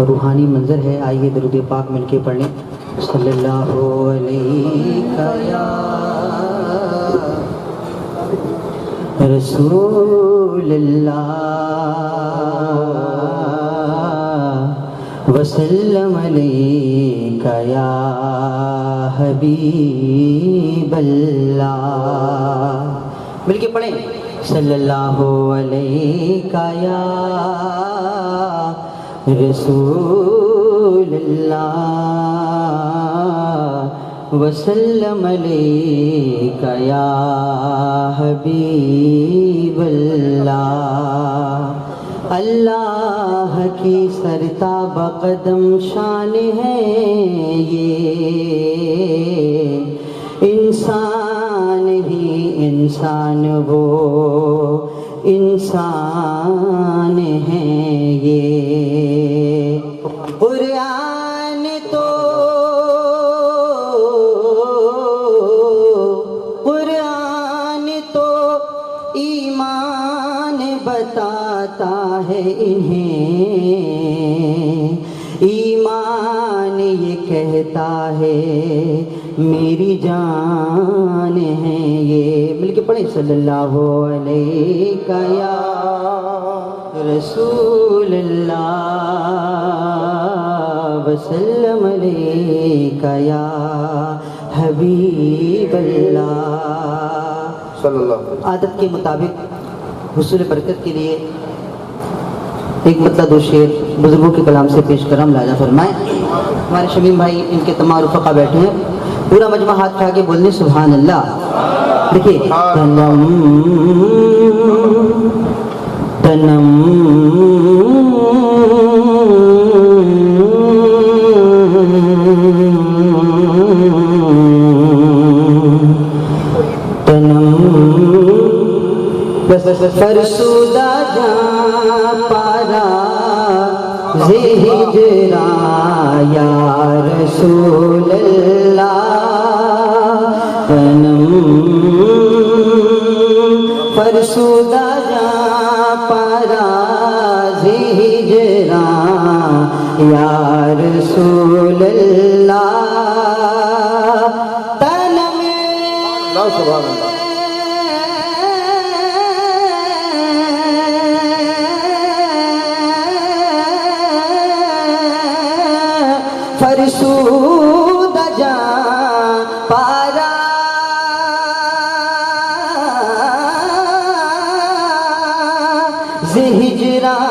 اور روحانی منظر ہے. آئیے درود پاک مل کے پڑھ لیں. صلی اللہ علیہ یا رسول اللہ وسلم علیک یا حبیب اللہ. مل کے پڑھیں. صلی اللہ علیہ یا رسول اللہ وسلم علیک یا حبیب اللہ. اللہ کی سرتاب قدم شان ہے یہ، انسان ہی انسان وہ انسان ہے یہ. قرآن تو ایمان بتاتا ہے انہیں، ایمان یہ کہتا ہے میری جان ہے یہ. مل کے پڑھیں. صلی اللہ علیہ یا رسول اللہ وسلم علیک یا حبیب اللہ. صلی اللہ علیہ وسلم. عادت کے مطابق حصول برکت کے لیے ایک مطلب دو شعر بزرگوں کے کلام سے پیش کرم لاجا فرمائیں. ہمارے شمیم بھائی ان کے تمام رفقا بیٹھے ہیں. پورا مجمع ہاتھ اٹھا کے بولنے سبحان اللہ. دیکھیے. تنم تنم فرسودہ جاں پارا ہجراں یا رسول اللہ. تنم فرسودہ جاں پارا ہجراں یا رسول اللہ. تنم سبحان اللہ. فرسودہ جاں پارا ہجراں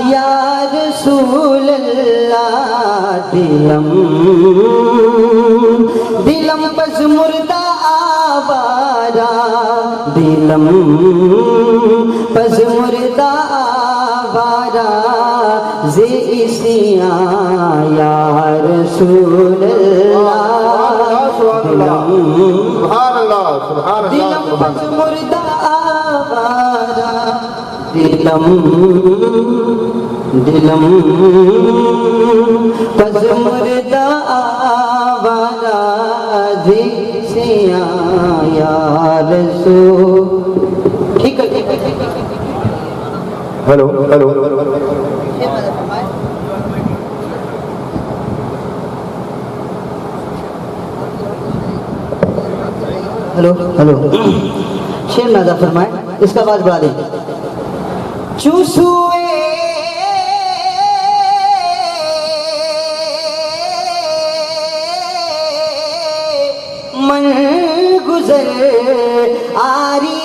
یا رسول اللہ. دلم پس مردہ آوارا، دلم پس مردہ آوارا زیسیاں یا رسول اللہ. سبحان اللہ. سبحان اللہ. دلم پس مردہ آوارا، دلم پس مردہ آوارا زیسیاں یا رسول. ٹھیک ہے. Hello hello. Hello hello. شیر نازا فرمائے. اس کا آواز بڑھا دیں. چوسوئے من گزر آری،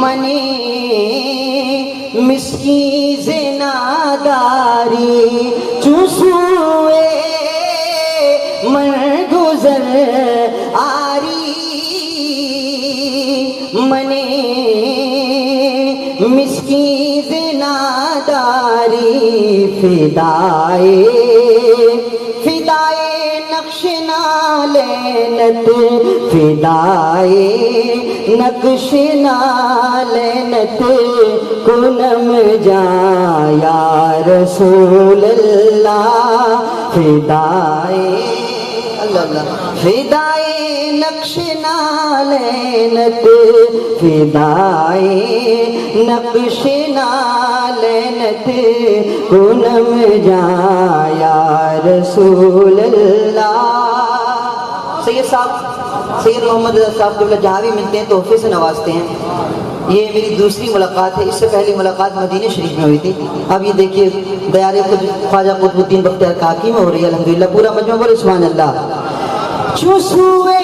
منے مسکین زناداری. چوسوئے من گزر آری، منے مسکین زناداری. فدائے نقش نالینت، فدائے نقش نالینت کنم جا یا رسول اللہ. فدائے اللہ اللہ فدائے نقش نالینت فدائے نقش نالینت کنم جا یا رسول اللہ. سید صاحب سید محمد رضا صاحب قبلہ جہاں بھی ملتے ہیں تحفے سے نوازتے ہیں. یہ میری دوسری ملاقات ہے، اس سے پہلی ملاقات مدینہ شریف میں ہوئی تھی. اب یہ دیکھیے دیار خواجہ قطب الدین بختیار کاکی میں ہو رہی ہے الحمدللہ. پورا مجمع بولے سبحان اللہ. چوسوے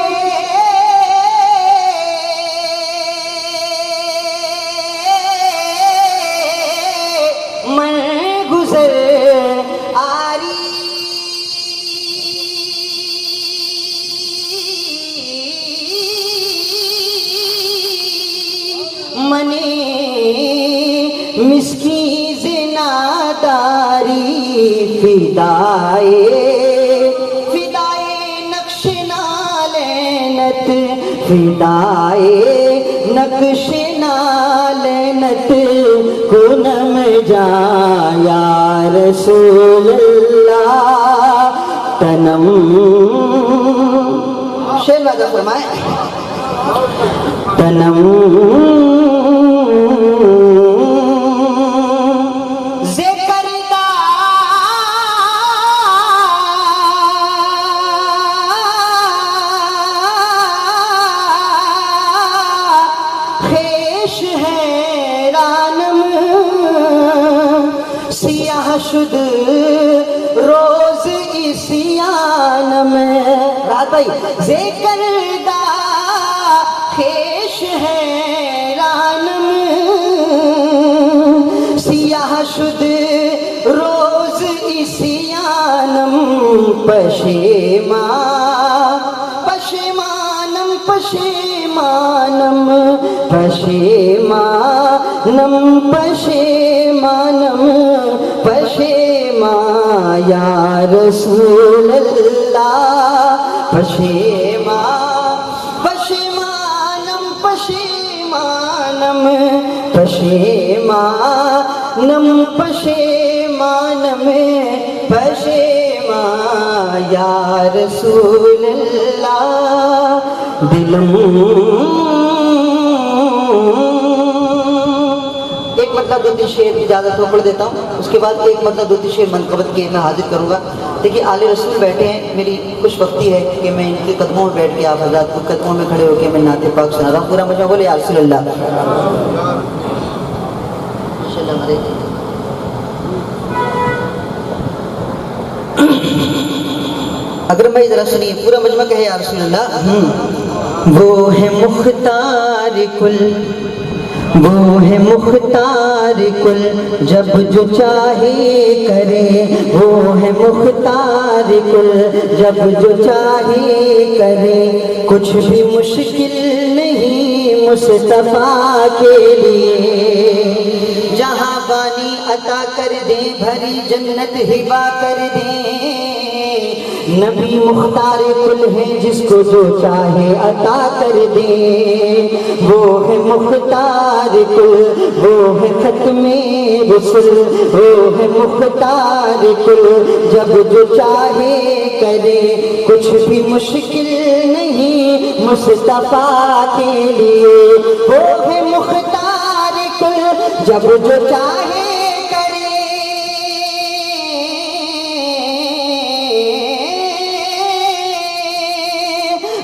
من گزر آری منی مسکی زناداری فدائے نقش نالینت فدائے نقش نالینت کنم جا یا رسول اللہ. تنم شیر راجہ فرمائے تنم شد روز اسیان میں رات بھائی ذکر دا خیش ہے رانم سیاہ شد روز اسیانم پشیمانم پشیمانم پشیما یا رسول اللہ. پشیمانم پشیما یا رسول اللہ. دلم ایک مطلب 2-3 شعر کی اجازت ہو پڑھ دیتا ہوں، اس کے بعد ایک مطلب 2-3 شعر منقبت کے میں حاضر کروں گا. دیکھیے آل رسول بیٹھے ہیں، میری خوش وقتی ہے کہ میں ان کے قدموں میں بیٹھ کے آپ حضرات کے قدموں میں کھڑے ہو کے میں نعت پاک سنا رہا ہوں. پورا مجمع بولے یا رسول اللہ. اگر میں ذرا سنیے پورا مجمع کہے یا رسول اللہ. وہ ہے مختار کل، وہ ہے مختار کل، جب جو چاہے کرے. وہ ہے مختار کل، جب جو چاہے کرے. کچھ بھی مشکل نہیں مصطفیٰ کے لیے. جہاں بانی عطا کر دیں، بھری جنت ہبا کر دیں. نبی مختار کل ہے، جس کو جو چاہے عطا کر دیں. وہ ہے مختار کل، وہ ہے ختم رسل. وہ ہے مختار کل، جب جو چاہے کرے. کچھ بھی مشکل نہیں مصطفیٰ کے لیے. وہ ہے مختار کل، جب جو چاہے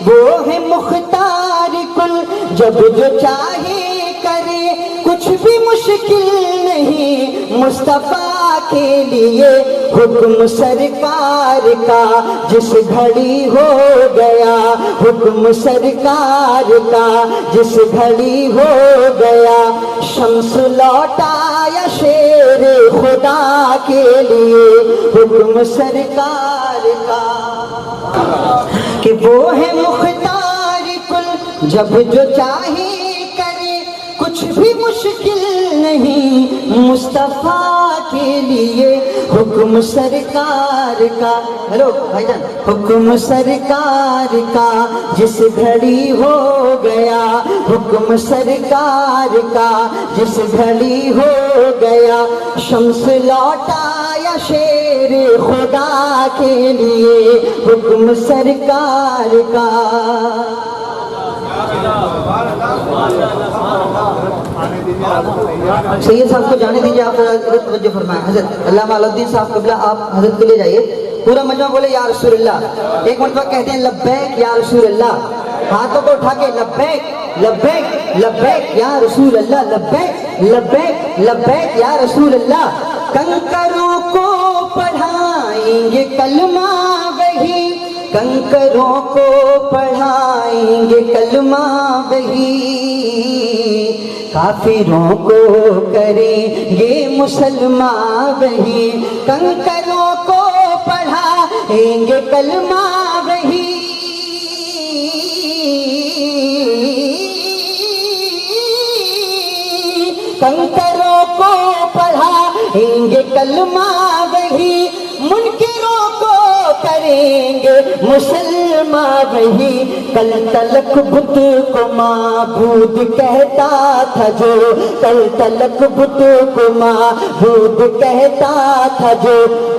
وہ ہے مختار کل، جب جو چاہے کرے. کچھ بھی مشکل نہیں مصطفیٰ کے لیے. حکم سرکار کا جس گھڑی ہو گیا، حکم سرکار کا جس گھڑی ہو گیا. شمس لوٹایا شیر خدا کے لیے. حکم سرکار کا کہ وہ ہے مختار کل، جب جو چاہے کرے. کچھ بھی مشکل نہیں مصطفیٰ کے لیے حکم سرکار کا، ہیلو بھائی جان، حکم سرکار کا جس گھڑی ہو گیا، حکم سرکار کا جس گھڑی ہو گیا، شمس لوٹایا شیر خدا کے لیے حکم سرکار کا۔ سید صاحب کو جانے دیجیے، آپ توجہ فرمائیں۔ حضرت علامہ الدین صاحب قبلہ آپ حضرت کو لے جائیے، پورا مجمع بولے یا رسول اللہ، ایک مرتبہ کہتے ہیں لبیک یا رسول اللہ، ہاتھوں کو اٹھا کے لبیک لبیک لبیک یا رسول اللہ، لبیک لبیک لبیک یا رسول اللہ۔ کنکروں کو پڑھائیں گے کلمہ وہی، کنکروں کو پڑھائیں گے کلمہ وہی، کافروں کو کریں گے مسلمان وہی، کنکروں کو پڑھائیں گے کلمہ وہی، کنکروں کو پڑھائیں گے کلمہ وہی، منکروں کو کریں گے مسلمان وہی، کل تلک بت کو معبود کہتا تھا جو، کل تلک بت کو معبود کہتا تھا جو،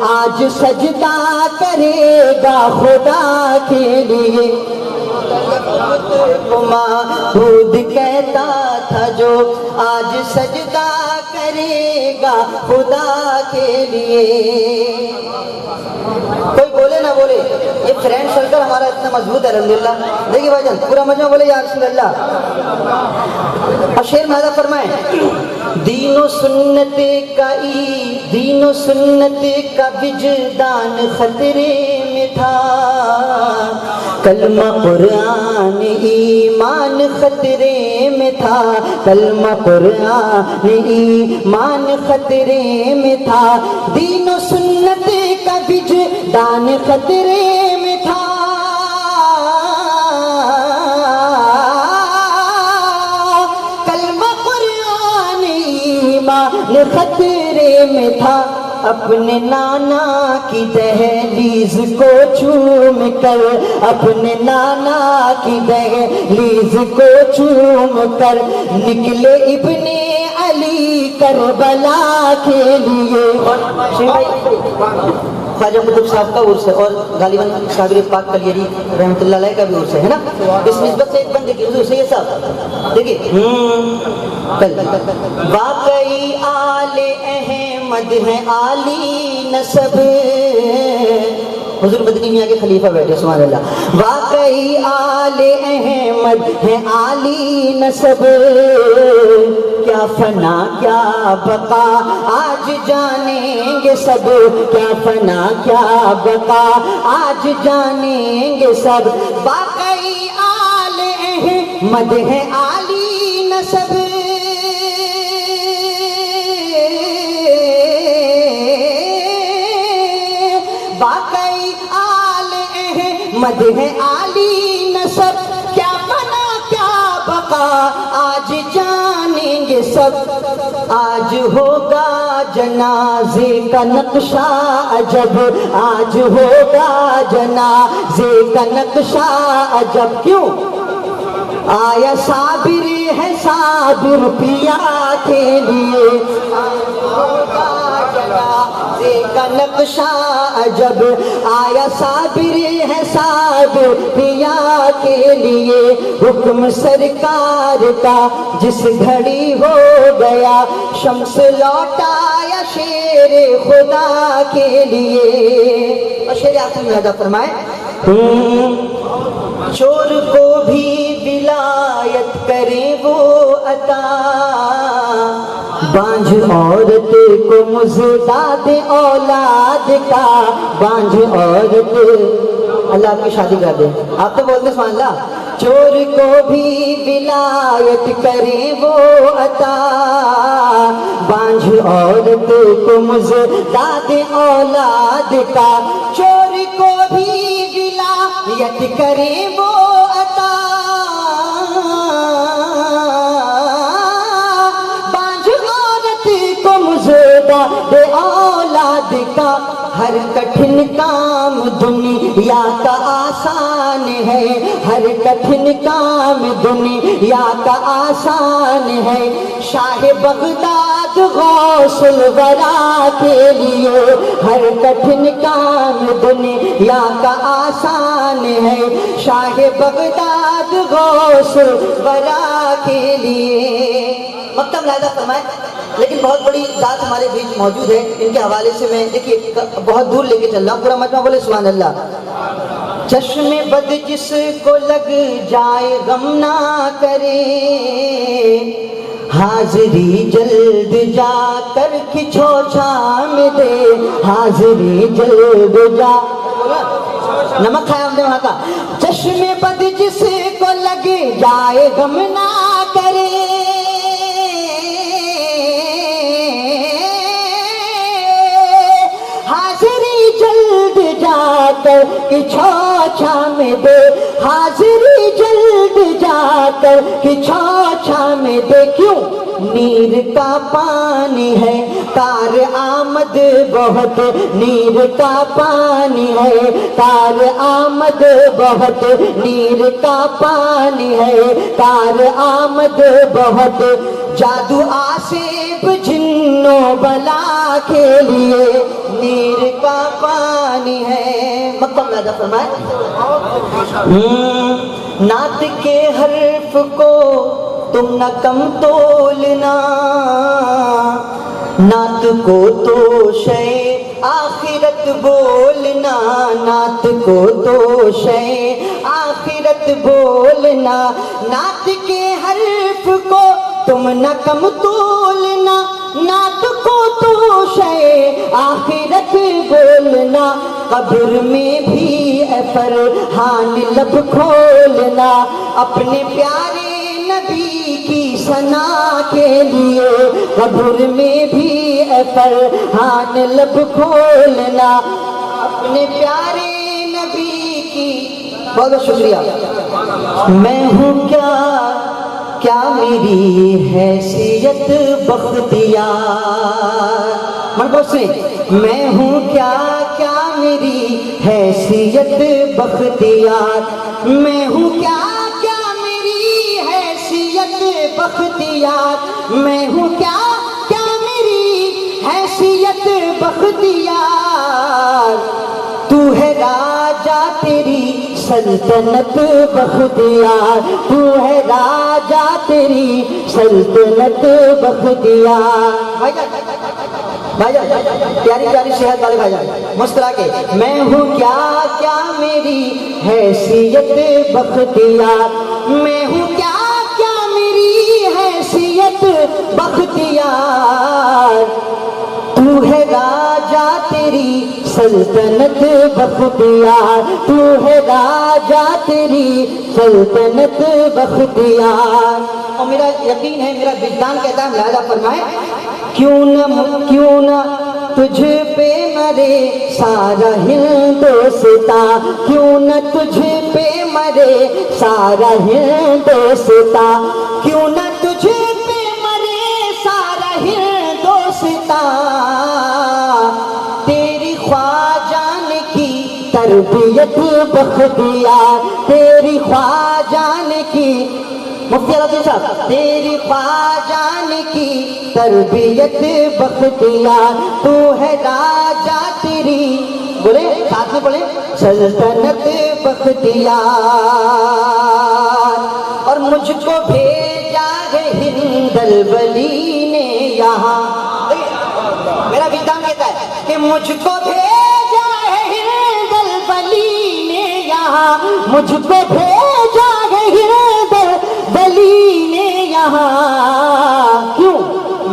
آج سجدہ کرے گا خدا کے لیے، معبود کہتا تھا جو، آج سجدہ کرے گا خدا کے لیے۔ کوئی بولے نہ بولے، یہ فرینڈ سرکل ہمارا اتنا مضبوط ہے الحمدللہ۔ دیکھیے بھائی جان، پورا مجمع بولے یا رسول اللہ۔ اور شعر میں ادا فرمائیں، دین و سنت کا دین و سنت کا وجدان خطرے میں تھا، کلمہ قرآن ایمان خطرے میں تھا، کلمہ قرآن ایمان خطرے میں تھا، دین و سنت کا وجدان خطرے میں تھا، کلمہ قرآن ایمان خطرے میں تھا، اپنے نانا کی دہلیز کو چوم کر، اپنے نانا کی دہلیز کو چوم کر، نکلے ابن علی کربلا کے لیے۔ خواجہ قطب صاحب کا عرس ہے، اور غالباً صابر پاک کلیری رحمۃ اللہ علیہ کا بھی عرس ہے نا، اس نسبت سے ایک بند دیکھیے حضور سید صاحب دیکھیے، واقعی آل احمد ہے عالی نسب، حضور مدنی میاں کے خلیفہ بیٹھے سبحان اللہ، واقعی آل احمد ہے عالی نسب، کیا فنا کیا بقا آج جانیں گے سب، کیا فنا کیا بقا آج جانیں گے سب، واقعی آل احمد ہے عالی نسب، واقعی آل احمد ہے عالی نسب، کیا فنا کیا بقا آج جانیں گے سب، آج ہوگا جنازے کا نقشہ عجب، آج ہوگا جنازے کا نقشہ عجب، کیوں؟ آیا صابر ہے صابر پیا کے لیے، جنازے کا نقشہ عجب، آیا صابر ہے صابر پیا کے لیے، حکم سرکار کا جس گھڑی ہو گیا، شمس لوٹایا شیر خدا کے لیے۔ اور شیر آخر میں ادا فرمائے، چور کو بھی ولایت کرے وہ عطا، بانجھ عورت کو مزداد اولاد کا، بانجھ عورت، اللہ آپ کی شادی کر دے، آپ تو بولتے سبحان اللہ، چور کو بھی ولایت کرے وہ عطا، بانجھ عورت کو مزداد اولاد کا، چور کو بھی ولایت کرے وہ عطا، بانجھ عورت کو دے اولاد کا ہر کٹھن کام دنیا کا آسان ہے، ہر کٹھن کام دنیا کا آسان ہے، شاہ بغداد غوث الورا کے لیے ہر کٹھن کام دنیا کا آسان ہے، شاہ بغداد غوث الورا کے لیے۔ مکتب ملاحظہ فرمائے، لیکن بہت بڑی ذات ہمارے بیچ موجود ہے، ان کے حوالے سے میں دیکھیے بہت دور لے کے چل رہا ہوں، پورا مجمع بولے سبحان اللہ۔ چشم بد جس کو لگ جائے غم نہ کرے، حاضری جلد جا کر کھچو چھام دے، حاضری جلد جا، نمک کھایا ہم نے وہاں کا۔ چشم بد جس کو لگ جائے غم نہ کرے، حاضری جلد جا کر کچھو چھام دے، حاضری جلد جا کر کچھو چھام دے۔ کیوں؟ نیر کا پانی ہے کار آمد بہت، نیر کا پانی ہے کار آمد بہت، نیر کا پانی ہے کار آمد بہت، جادو آسیب جنو بلا کے لیے نیر کا پانی ہے۔ مکہ ملاحظہ فرمائے، نعت کے حرف کو تم نہ کم تولنا، نعت کو تو شے آخرت بولنا، نعت کو تو شے آخرت بولنا، نعت کے حرف کو تم نہ کم تولنا، نعت کو تو شے آخرت بولنا، قبر میں بھی اے فرحان لب کھولنا، اپنے پیارے نبی کی ثنا کے لیے قبر میں بھی اے فرحان لب کھولنا، اپنے پیارے نبی کی۔ بہت بہت شکریہ۔ میں ہوں کیا کیا میری حیثیت بختیار، مرکز سے میں ہوں کیا کیا میری حیثیت بختیار، میں ہوں کیا کیا میری حیثیت بختیار، میں ہوں کیا کیا میری حیثیت بختیار، تو ہے راجہ تیری سلطنت بختیار، تو ہے راجہ تیری سلطنت بختیار۔ بھائی جان پیاری پیاری صحت والے بھائی جان مسکرا کے، میں ہوں کیا کیا میری حیثیت بختیار، میں ہوں کیا کیا میری حیثیت بختیار، تو ہے راجہ تیری سلطنت بختیار، تو ہے راجہ تیری سلطنت بختیار۔ اور میرا یقین ہے، میرا وجدان کہتا ہے، ملاحظہ فرمائے، کیوں نہ تجھ پہ مرے سارا ہندوستان، کیوں نہ تجھ پہ مرے سارا ہندوستان، کیوں نہ تجھ پہ مرے سارا ہندوستان، تیری خواجان کی تربیت بختیار، تیری خواجان کی، مفتی علاؤدین صاحب، تیری خواجان کی تربیت بختیار، تو ہے راجہ تیری، بولے ساتھ میں بولے، سلطنت بختیار، اور مجھ کو بھیجا ہے ہند الولی نے یہاں، میرا وجدان کہتا ہے کہ مجھ کو بھیجا ہے ہند الولی نے یہاں، مجھ کو بھیجا ہے ہند الولی نے یہاں، کیوں؟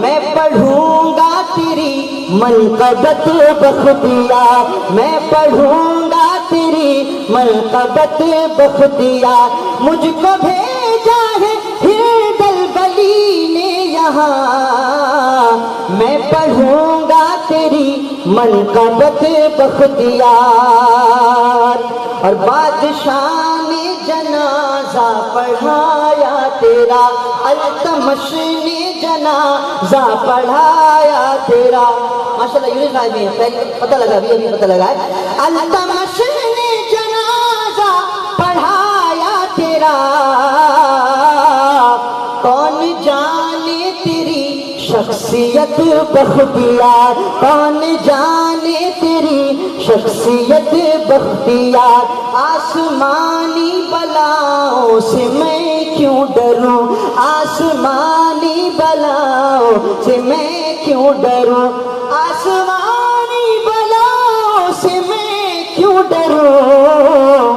میں پڑھوں گا تیری منقبت بختیار، میں پڑھوں گا تیری منقبت بختیار، مجھ کو بھیجا ہے ہند الولی نے یہاں، میں پڑھوں گا تیری منقبت بختیار، اور بادشاہ نے جنازہ پڑھایا تیرا، التمش نے جنازہ پڑھایا تیرا، ماشاءاللہ یونس بھائی بھی ہیں، پہلے پتہ لگا ابھی پتہ لگا ہے. التمش نے جنازہ پڑھایا تیرا، کون جانے تیری شخصیت بختیار، کون جانے تیری شخصیت بختیار. آسمانی بلاؤں سے میں کیوں ڈروں، آسمانی بلاؤں سے میں کیوں ڈروں، آسمانی بلاؤں سے میں کیوں ڈروں.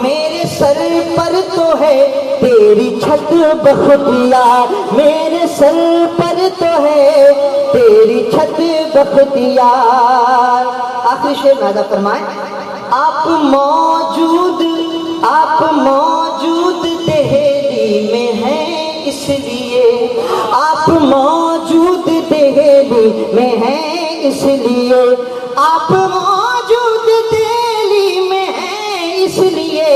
میرے سر پر تو ہے تیری چھت بختیار، میرے سر پر تو ہے تیری چھت بختیار. آخری شعر میں ادا فرمائیں. آپ موجود دہلی میں ہیں اس لیے، آپ موجود دہلی میں ہیں اس لیے، آپ موجود دہلی میں ہیں اس لیے.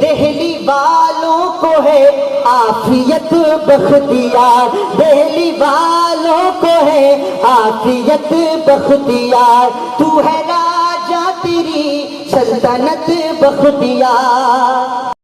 دہلی والوں کو ہے عافیت بختیار، دہلی والوں کو ہے عافیت بختیار. تو ہے راجہ تیری سلطنت بختیار.